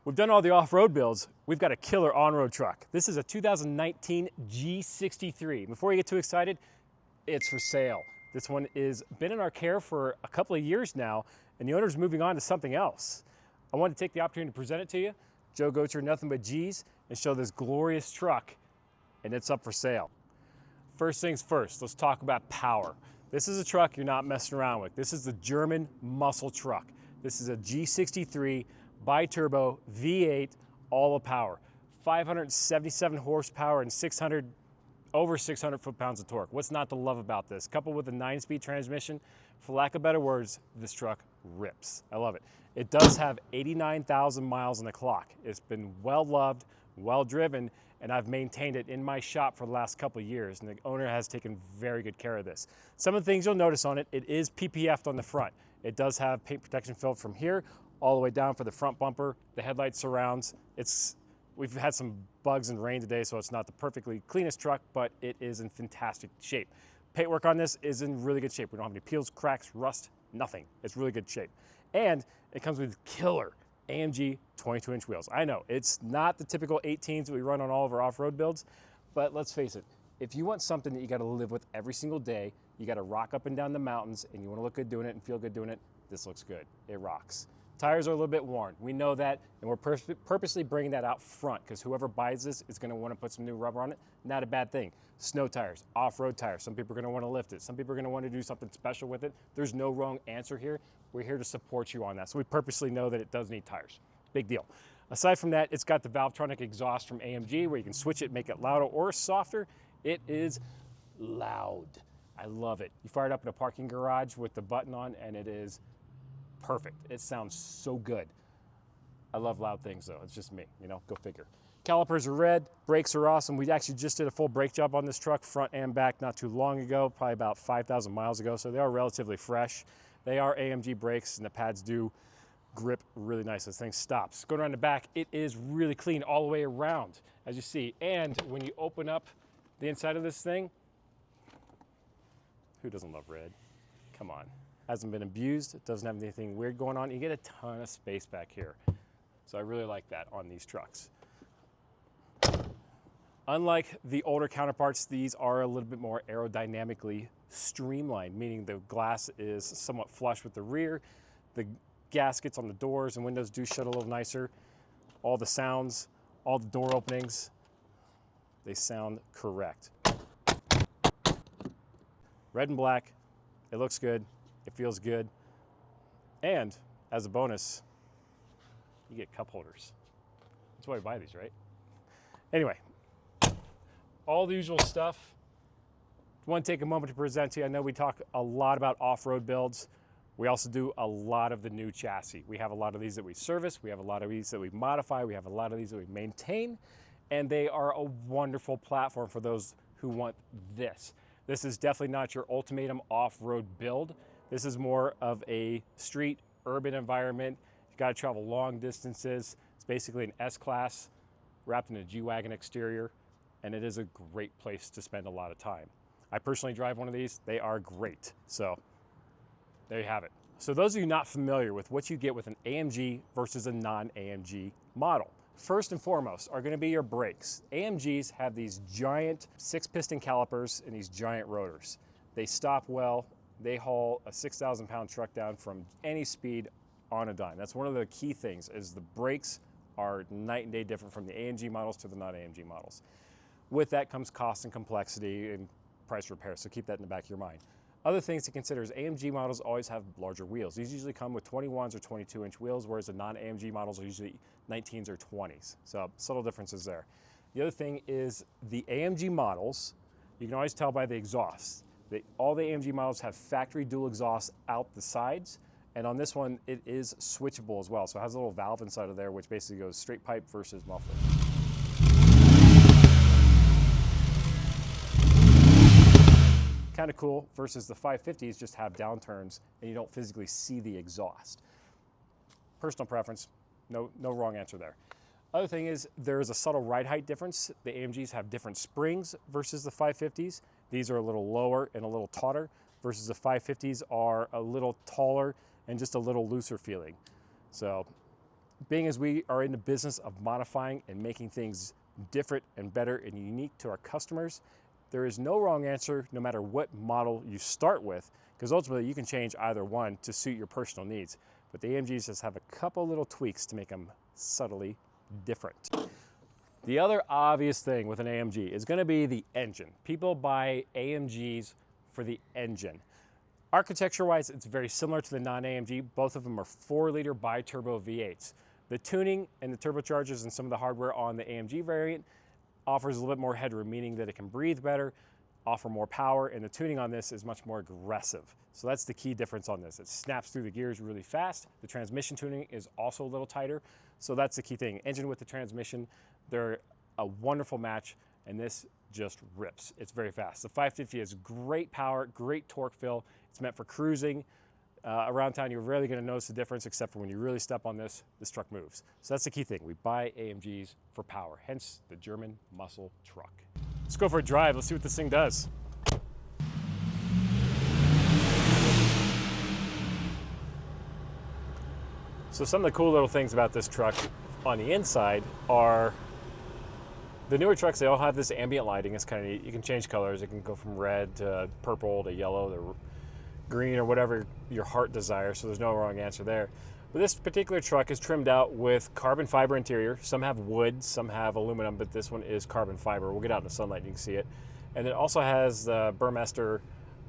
We've done all the off-road builds. We've got a killer on-road truck. This is a 2019 G63. Before you get too excited, it's for sale. This one has been in our care for a couple of years now, and the owner's moving on to something else. I wanted to take the opportunity to present it to you. Joe goes through nothing but G's and show this glorious truck, and it's up for sale. First things first, let's talk about power. This is a truck you're not messing around with. This is the German muscle truck. This is a G63 bi-turbo V8, all of power. 577 horsepower and over 600 foot-pounds of torque. What's not to love about this? Coupled with a 9-speed transmission, for lack of better words, this truck rips. I love it. It does have 89,000 miles on the clock. It's been well-loved, well-driven, and I've maintained it in my shop for the last couple of years, and the owner has taken very good care of this. Some of the things you'll notice on it, it is PPF'd on the front. It does have paint protection film from here all the way down for the front bumper, the headlight surrounds. We've had some bugs and rain today, so it's not the perfectly cleanest truck, but it is in fantastic shape. Paintwork on this is in really good shape. We don't have any peels, cracks, rust, nothing. It's really good shape. And it comes with killer AMG 22-inch wheels. I know, it's not the typical 18s that we run on all of our off-road builds, but let's face it, if you want something that you gotta live with every single day, you gotta rock up and down the mountains, and you wanna look good doing it and feel good doing it, this looks good. It rocks. Tires are a little bit worn. We know that, and we're purposely bringing that out front because whoever buys this is going to want to put some new rubber on it. Not a bad thing. Snow tires, off-road tires. Some people are going to want to lift it. Some people are going to want to do something special with it. There's no wrong answer here. We're here to support you on that. So we purposely know that it does need tires. Big deal. Aside from that, it's got the Valvetronic exhaust from AMG where you can switch it, make it louder or softer. It is loud. I love it. You fire it up in a parking garage with the button on, and it is perfect. It sounds so good. I love loud things though. It's just me, you know, go figure. Calipers are red, brakes are awesome. We actually just did a full brake job on this truck, front and back, not too long ago, probably about 5,000 miles ago, so they are relatively fresh. They are AMG brakes, and the pads do grip really nice as thing stops. Going around the back, it is really clean all the way around, as you see. And when you open up the inside of this thing, who doesn't love red? Come on. Hasn't been abused, it doesn't have anything weird going on. You get a ton of space back here. So I really like that on these trucks. Unlike the older counterparts, these are a little bit more aerodynamically streamlined, meaning the glass is somewhat flush with the rear. The gaskets on the doors and windows do shut a little nicer. All the sounds, all the door openings, they sound correct. Red and black, it looks good. It feels good. And as a bonus, you get cup holders. That's why we buy these, right? Anyway, all the usual stuff. I want to take a moment to present to you. I know we talk a lot about off-road builds. We also do a lot of the new chassis. We have a lot of these that we service. We have a lot of these that we modify. We have a lot of these that we maintain. And they are a wonderful platform for those who want this. This is definitely not your ultimatum off-road build. This is more of a street, urban environment. You've got to travel long distances. It's basically an S-Class wrapped in a G-Wagon exterior, and it is a great place to spend a lot of time. I personally drive one of these. They are great. So there you have it. So those of you not familiar with what you get with an AMG versus a non-AMG model, first and foremost are going to be your brakes. AMGs have these giant 6-piston calipers and these giant rotors. They stop well. They haul a 6,000-pound truck down from any speed on a dime. That's one of the key things, is the brakes are night and day different from the AMG models to the non-AMG models. With that comes cost and complexity and price repair, so keep that in the back of your mind. Other things to consider is AMG models always have larger wheels. These usually come with 21s or 22-inch wheels, whereas the non-AMG models are usually 19s or 20s. So subtle differences there. The other thing is the AMG models, you can always tell by the exhaust. All the AMG models have factory dual exhaust out the sides, and on this one it is switchable as well. So it has a little valve inside of there which basically goes straight pipe versus muffler. Kind of cool, versus the 550s just have downturns and you don't physically see the exhaust. Personal preference, no wrong answer there. Other thing is there is a subtle ride height difference. The AMGs have different springs versus the 550s. These are a little lower and a little tauter versus the 550s are a little taller and just a little looser feeling. So being as we are in the business of modifying and making things different and better and unique to our customers, there is no wrong answer no matter what model you start with, because ultimately you can change either one to suit your personal needs. But the AMGs just have a couple little tweaks to make them subtly different. The other obvious thing with an AMG is going to be the engine. People buy AMGs for the engine. Architecture-wise, it's very similar to the non-AMG. Both of them are 4-liter bi-turbo V8s. The tuning and the turbochargers and some of the hardware on the AMG variant offers a little bit more headroom, meaning that it can breathe better, offer more power, and the tuning on this is much more aggressive. So that's the key difference on this. It snaps through the gears really fast. The transmission tuning is also a little tighter. So that's the key thing. Engine with the transmission, they're a wonderful match, and this just rips. It's very fast. The 550 has great power, great torque fill. It's meant for cruising. Around town, you're rarely going to notice the difference, except for when you really step on this truck moves. So that's the key thing. We buy AMGs for power, hence the German muscle truck. Let's go for a drive. Let's see what this thing does. So some of the cool little things about this truck on the inside are the newer trucks. They all have this ambient lighting. It's kind of neat. You can change colors. It can go from red to purple to yellow to green or whatever your heart desires, so there's no wrong answer there. But this particular truck is trimmed out with carbon fiber interior. Some have wood, some have aluminum, but this one is carbon fiber. We'll get out in the sunlight and you can see it. And it also has the Burmester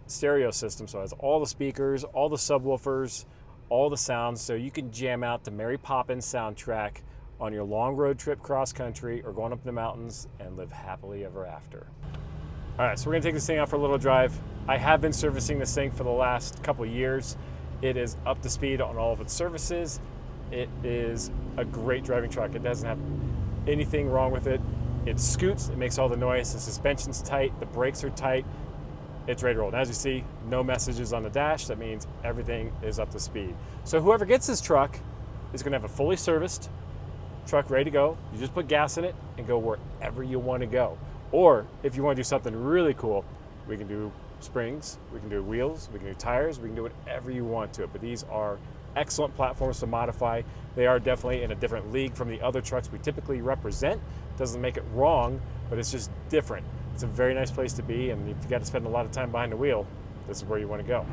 stereo system, so it has all the speakers, all the subwoofers, all the sounds, so you can jam out the Mary Poppins soundtrack on your long road trip cross country or going up in the mountains and live happily ever after. All right, so we're gonna take this thing out for a little drive. I have been servicing this thing for the last couple of years. It is up to speed on all of its services. It is a great driving truck. It doesn't have anything wrong with it. It scoots, it makes all the noise, the suspension's tight, the brakes are tight. It's ready to roll. And as you see, no messages on the dash. That means everything is up to speed. So whoever gets this truck is gonna have a fully serviced truck ready to go. You just put gas in it and go wherever you wanna go. Or if you want to do something really cool, we can do springs, we can do wheels, we can do tires, we can do whatever you want to it. But these are excellent platforms to modify. They are definitely in a different league from the other trucks we typically represent. Doesn't make it wrong, but it's just different. It's a very nice place to be, and if you got to spend a lot of time behind the wheel, this is where you want to go.